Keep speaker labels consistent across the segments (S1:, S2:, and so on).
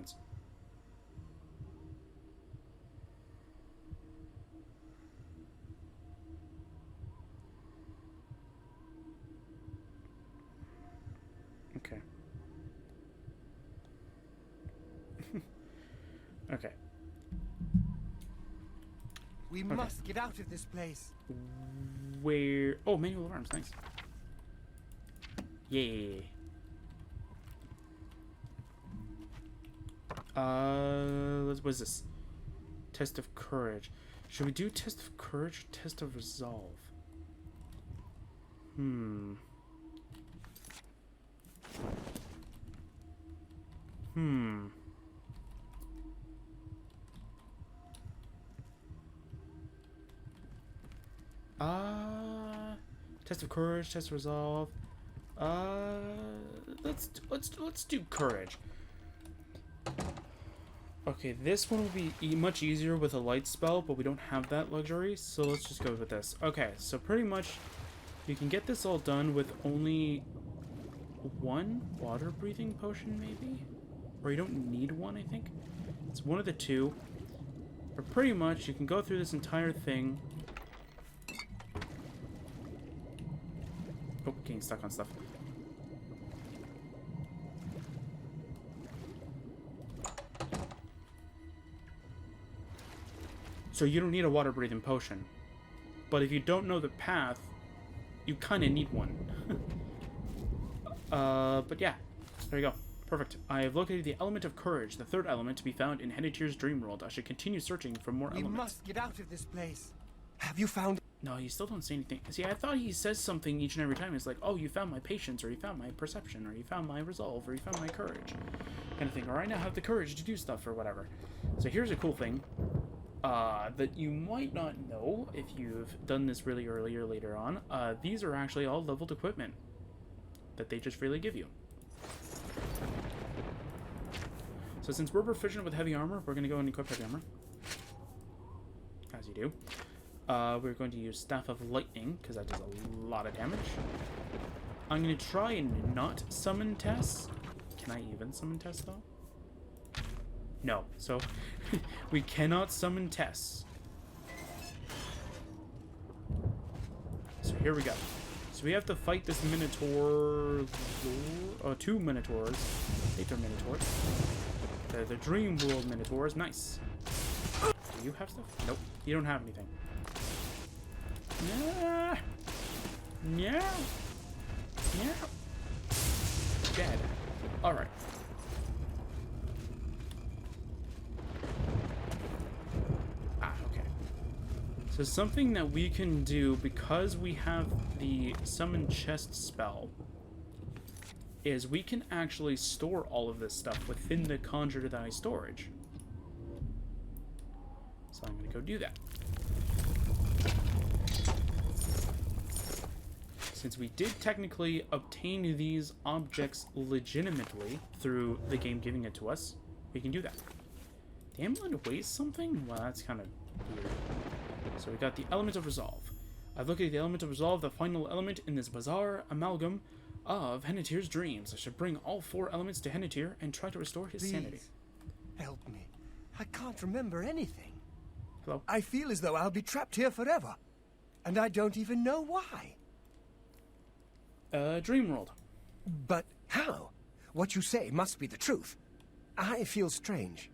S1: elements. Okay. Okay.
S2: We must get out of this place.
S1: Where? Oh, manual alarms. Nice. Yay. What is this? Test of courage. Should we do test of courage or test of resolve? Test of courage, test of resolve. Let's do courage. Okay, this one will be much easier with a light spell, but we don't have that luxury, so let's just go with this. Okay, so pretty much you can get this all done with only one water breathing potion, maybe? Or you don't need one, I think. It's one of the two. But pretty much you can go through this entire thing. Oh, getting stuck on stuff. So you don't need a water breathing potion. But if you don't know the path, you kind of need one. But yeah, there you go. Perfect. I have located the element of courage, the third element to be found in Hennetir's dream world. I should continue searching for more elements.
S2: We must get out of this place. Have you found...
S1: No, you still don't say anything. See, I thought he says something each and every time. It's like, oh, you found my patience, or you found my perception, or you found my resolve, or you found my courage. Kind of thing. Or I now have the courage to do stuff, or whatever. So here's a cool thing. That you might not know if you've done this really early or later on. These are actually all leveled equipment that they just freely give you. So since we're proficient with heavy armor, we're going to go and equip heavy armor. As you do. We're going to use Staff of Lightning, because that does a lot of damage. I'm going to try and not summon Tess. Can I even summon Tess, though? No. So, we cannot summon Tess. So here we go. So we have to fight this Minotaur... two Minotaurs. I think they're Minotaurs. They're the Dream World Minotaurs. Nice. Do you have stuff? Nope. You don't have anything. Yeah. Yeah. Yeah. Dead. Alright. Okay. So something that we can do, because we have the Summon Chest spell, is we can actually store all of this stuff within the Conjure Thy storage. So I'm going to go do that. Since we did technically obtain these objects legitimately through the game giving it to us, we can do that. The amulet weighs something? Well, that's kind of weird. So we got the element of resolve. I've looked at the element of resolve, the final element in this bizarre amalgam of Hennetir's dreams. I should bring all 4 elements to Hennetir and try to restore his sanity.
S2: Help me. I can't remember anything.
S1: Hello?
S2: I feel as though I'll be trapped here forever. And I don't even know why.
S1: Dream world.
S2: But how? What you say must be the truth. I feel strange.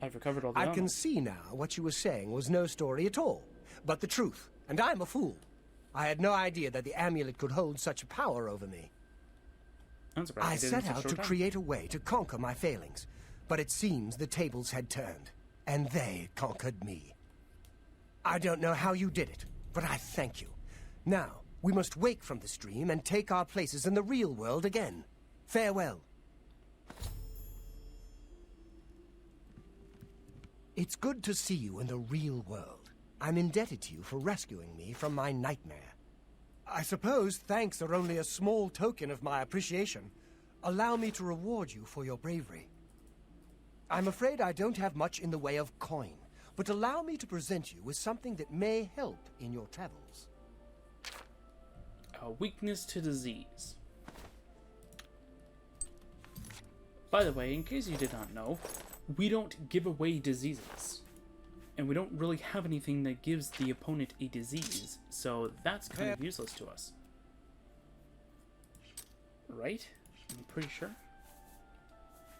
S1: I've recovered all the
S2: I
S1: armor.
S2: can see now what you were saying was no story at all, but the truth. And I'm a fool. I had no idea that the amulet could hold such power over me.
S1: I'm surprised
S2: I
S1: you did
S2: set
S1: in such
S2: out
S1: short
S2: to
S1: time.
S2: create a way to conquer my failings, but it seems the tables had turned, and they conquered me. I don't know how you did it, but I thank you. Now, we must wake from this dream and take our places in the real world again. Farewell. It's good to see you in the real world. I'm indebted to you for rescuing me from my nightmare. I suppose thanks are only a small token of my appreciation. Allow me to reward you for your bravery. I'm afraid I don't have much in the way of coin, but allow me to present you with something that may help in your travels.
S1: A weakness to disease. By the way, in case you did not know, we don't give away diseases. And we don't really have anything that gives the opponent a disease. So that's kind of useless to us. Right? I'm pretty sure.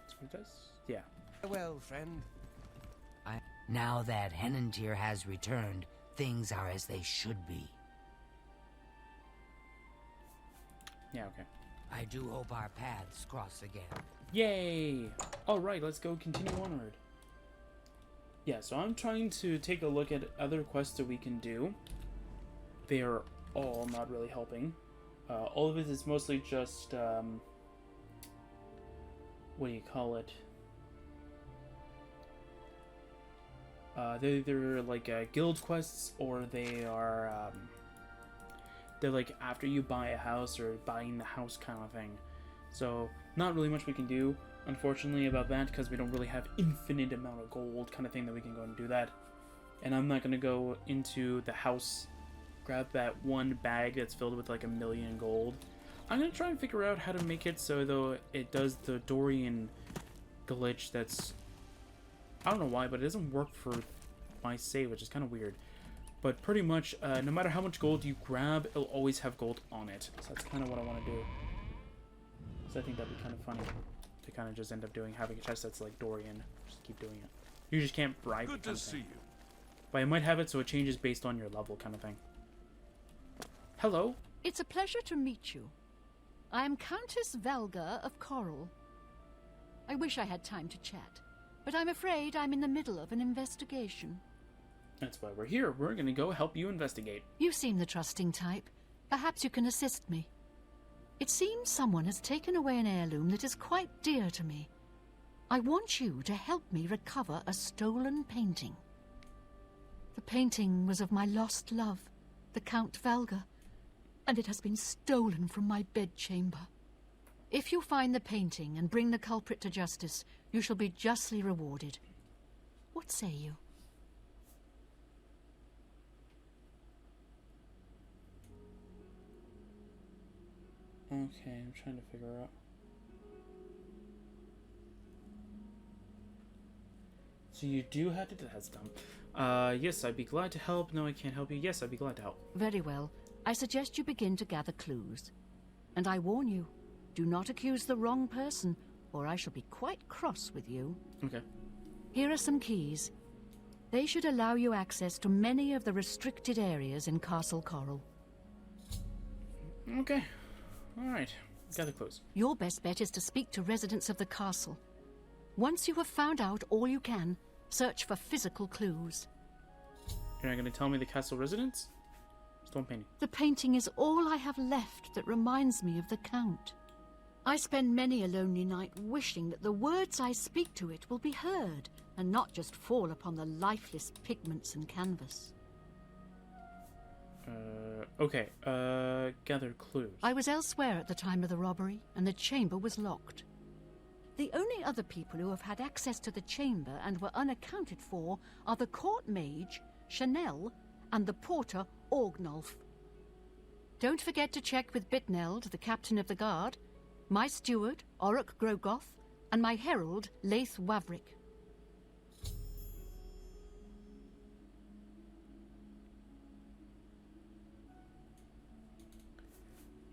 S1: That's what it does? Yeah.
S2: Well, friend.
S3: Now that Henantier has returned, things are as they should be.
S1: Yeah, okay.
S3: I do hope our paths cross again.
S1: Yay! Alright, let's go continue onward. Yeah, so I'm trying to take a look at other quests that we can do. They are all not really helping. All of it is mostly just, what do you call it? They're either like guild quests, or they are, they're like after you buy a house or buying the house kind of thing. So, not really much we can do, unfortunately, about that, because we don't really have infinite amount of gold kind of thing that we can go and do that. And I'm not going to go into the house, grab that one bag that's filled with like 1,000,000 gold. I'm going to try and figure out how to make it so though it does the Dorian glitch that's, I don't know why, but it doesn't work for my save, which is kind of weird. But pretty much, no matter how much gold you grab, it'll always have gold on it. So that's kind of what I want to do. So I think that'd be kind of funny to kind of just end up having a chest that's like Dorian. Just keep doing it. You just can't bribe it.
S4: Good to see you.
S1: But I might have it so it changes based on your level kind of thing. Hello?
S5: It's a pleasure to meet you. I am Countess Valga of Coral. I wish I had time to chat, but I'm afraid I'm in the middle of an investigation.
S1: That's why we're here. We're going to go help you investigate.
S5: You seem the trusting type. Perhaps you can assist me. It seems someone has taken away an heirloom that is quite dear to me. I want you to help me recover a stolen painting. The painting was of my lost love, the Count Valga, and it has been stolen from my bedchamber. If you find the painting and bring the culprit to justice, you shall be justly rewarded. What say you?
S1: Okay, I'm trying to figure out. So you do have to... That's dumb. Yes, I'd be glad to help. No, I can't help you. Yes, I'd be glad to help.
S5: Very well. I suggest you begin to gather clues. And I warn you, do not accuse the wrong person, or I shall be quite cross with you.
S1: Okay.
S5: Here are some keys. They should allow you access to many of the restricted areas in Castle Coral.
S1: Okay. Alright. Gather clues.
S5: Your best bet is to speak to residents of the castle. Once you have found out all you can, search for physical clues.
S1: You're not going to tell me the castle residents? Stone painting.
S5: The painting is all I have left that reminds me of the Count. I spend many a lonely night wishing that the words I speak to it will be heard, and not just fall upon the lifeless pigments and canvas.
S1: Okay. Gather clues.
S5: I was elsewhere at the time of the robbery, and the chamber was locked. The only other people who have had access to the chamber and were unaccounted for are the court mage, Chanel, and the porter, Orgnolf. Don't forget to check with Bitneld, the captain of the guard, my steward, Orok Grogoth, and my herald, Laith Wavrik.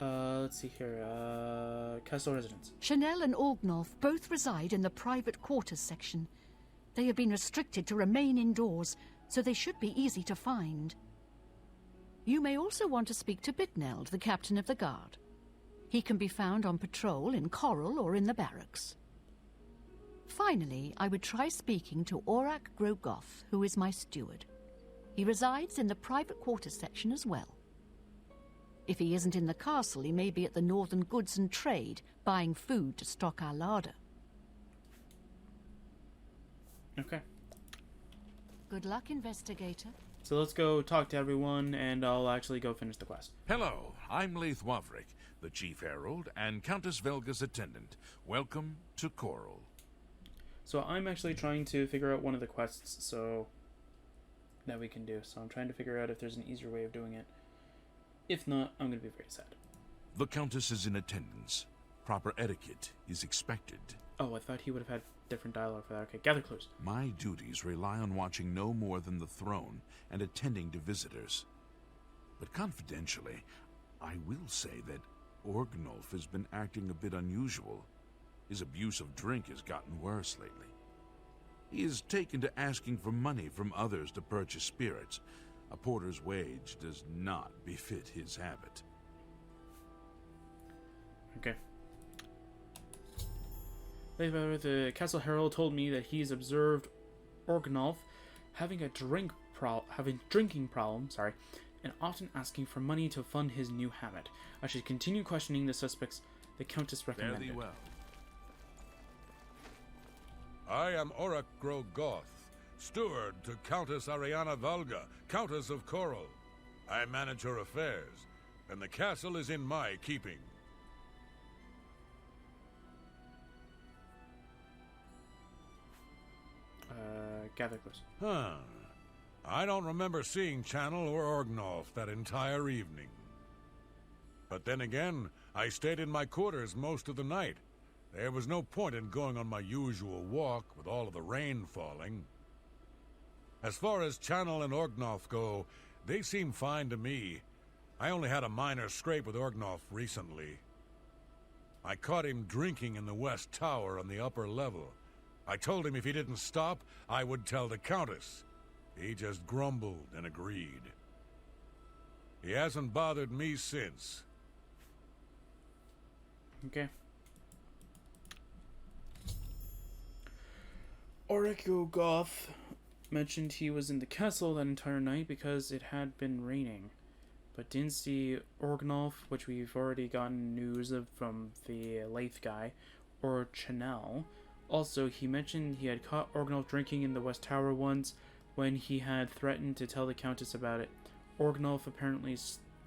S1: Let's see here. Castle residents.
S5: Chanel and Orgnolf both reside in the private quarters section. They have been restricted to remain indoors, so they should be easy to find. You may also want to speak to Bitneld, the captain of the guard. He can be found on patrol in Coral or in the barracks. Finally, I would try speaking to Orak Grogoth, who is my steward. He resides in the private quarters section as well. If he isn't in the castle, he may be at the Northern Goods and Trade, buying food to stock our larder.
S1: Okay.
S5: Good luck, investigator.
S1: So let's go talk to everyone, and I'll actually go finish the quest.
S4: Hello, I'm Laith Wavrik, the Chief Herald and Countess Velga's attendant. Welcome to Coral.
S1: So I'm actually trying to figure out one of the quests so that we can do. So I'm trying to figure out if there's an easier way of doing it. If not, I'm going to be very sad.
S4: The Countess is in attendance. Proper etiquette is expected.
S1: Oh, I thought he would have had different dialogue for that. Okay, gather clues.
S4: My duties rely on watching no more than the throne and attending to visitors. But confidentially, I will say that Orgnolf has been acting a bit unusual. His abuse of drink has gotten worse lately. He has taken to asking for money from others to purchase spirits. A porter's wage does not befit his habit.
S1: Okay. Later, the Castle Herald told me that he's observed Orgnolf having a drinking problem, and often asking for money to fund his new habit. I should continue questioning the suspects the Countess recommended.
S4: Fare thee well.
S6: I am Orak Grogoth, steward to Countess Ariana Valga, Countess of Coral. I manage her affairs, and the castle is in my keeping.
S1: Gather clues.
S6: Huh. I don't remember seeing Channel or Orgnolf that entire evening. But then again, I stayed in my quarters most of the night. There was no point in going on my usual walk with all of the rain falling. As far as Channel and Orgnolf go, they seem fine to me. I only had a minor scrape with Orgnolf recently. I caught him drinking in the West Tower on the upper level. I told him if he didn't stop, I would tell the Countess. He just grumbled and agreed. He hasn't bothered me since.
S1: Okay. Orak Goth mentioned he was in the castle that entire night because it had been raining, but didn't see Orgnolf, which we've already gotten news of from the Lath guy, or Chanel. Also, he mentioned he had caught Orgnolf drinking in the West Tower once when he had threatened to tell the Countess about it. Orgnolf apparently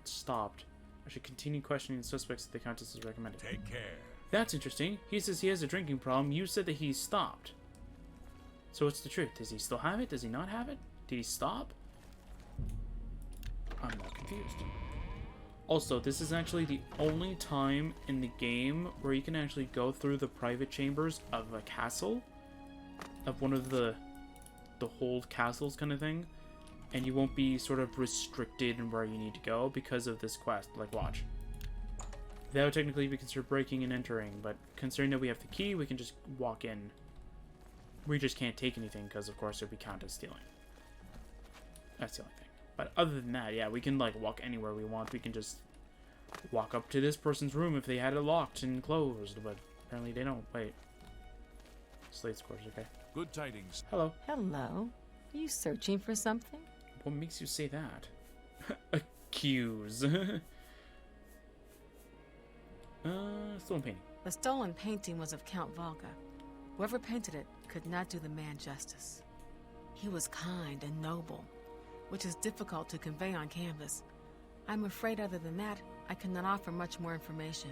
S1: stopped. I should continue questioning the suspects that the Countess has recommended.
S6: Take care.
S1: That's interesting. He says he has a drinking problem. You said that he stopped. So what's the truth? Does he still have it? Does he not have it? Did he stop? I'm not confused. Also, this is actually the only time in the game where you can actually go through the private chambers of a castle, of one of the hold castles kind of thing, and you won't be sort of restricted in where you need to go because of this quest. Like, watch. That would technically be considered breaking and entering, but considering that we have the key, we can just walk in. We just can't take anything because, of course, it would be counted as stealing. That's the only thing. But other than that, yeah, we can, like, walk anywhere we want. We can just walk up to this person's room if they had it locked and closed, but apparently they don't. Wait. Slate scores, okay.
S4: Good tidings.
S1: Hello.
S7: Hello. You searching for something?
S1: What makes you say that? Accuse. Stolen painting.
S7: The stolen painting was of Count Valga. Whoever painted it could not do the man justice. He was kind and noble, which is difficult to convey on canvas. I'm afraid other than that, I cannot offer much more information.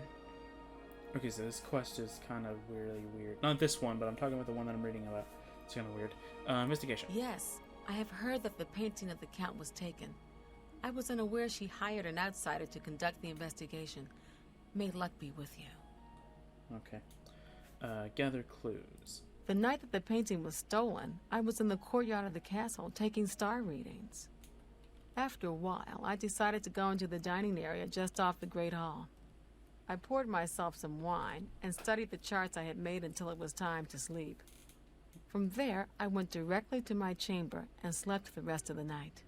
S1: Okay, so this quest is kind of really weird. Not this one, but I'm talking about the one that I'm reading about. It's kind of weird. Investigation.
S7: Yes, I have heard that the painting of the Count was taken. I was unaware she hired an outsider to conduct the investigation. May luck be with you.
S1: Okay. Gather clues.
S7: The night that the painting was stolen, I was in the courtyard of the castle taking star readings. After a while, I decided to go into the dining area just off the Great Hall. I poured myself some wine and studied the charts I had made until it was time to sleep. From there, I went directly to my chamber and slept the rest of the night.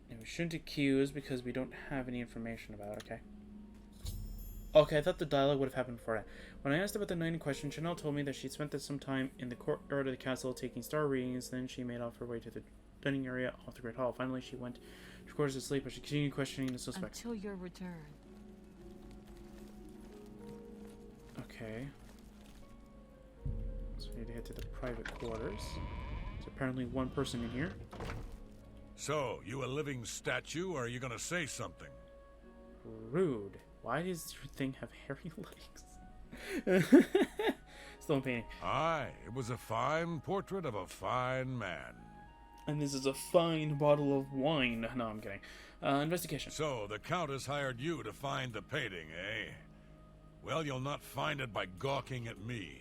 S1: And we shouldn't accuse because we don't have any information about it, okay? Okay, I thought the dialogue would have happened before that. When I asked about the night in question, Chanel told me that she'd spent some time in the courtyard of the castle taking star readings, then she made off her way to the dining area off the Great Hall. Finally, she went to quarters to sleep, but she continued questioning the suspect.
S7: Until your return.
S1: Okay. So we need to head to the private quarters. There's apparently one person in here.
S6: So, you a living statue, or are you gonna say something?
S1: Rude. Why does your thing have hairy legs? Stone painting.
S6: Aye, it was a fine portrait of a fine man.
S1: And this is a fine bottle of wine. No, I'm kidding. Investigation.
S6: So, the Countess hired you to find the painting, eh? Well, you'll not find it by gawking at me.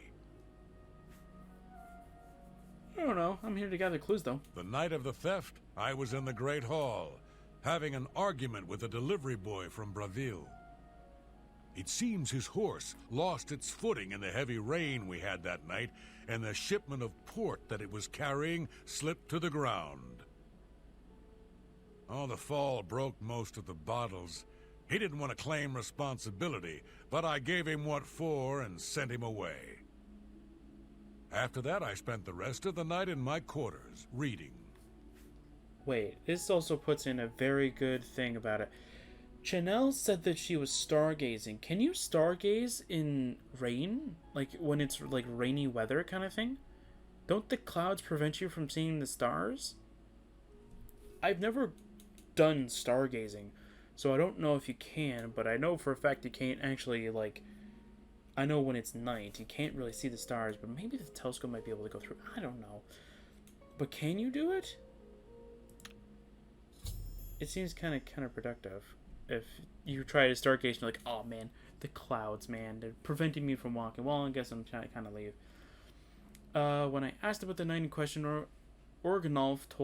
S1: I don't know. I'm here to gather clues, though.
S6: The night of the theft, I was in the Great Hall, having an argument with a delivery boy from Braville. It seems his horse lost its footing in the heavy rain we had that night, and the shipment of port that it was carrying slipped to the ground. Oh, the fall broke most of the bottles. He didn't want to claim responsibility, but I gave him what for and sent him away. After that, I spent the rest of the night in my quarters, reading.
S1: Wait, this also puts in a very good thing about it. Chanel said that she was stargazing. Can you stargaze in rain? Like, when it's, like, rainy weather kind of thing? Don't the clouds prevent you from seeing the stars? I've never done stargazing, so I don't know if you can, but I know for a fact you can't actually, like... I know when it's night, you can't really see the stars, but maybe the telescope might be able to go through. I don't know. But can you do it? It seems kind of counterproductive. If you try to stargaze and you're like, oh man, the clouds, man, they're preventing me from walking. Well, I guess I'm trying to kind of leave. When I asked about the night in question, Organolf told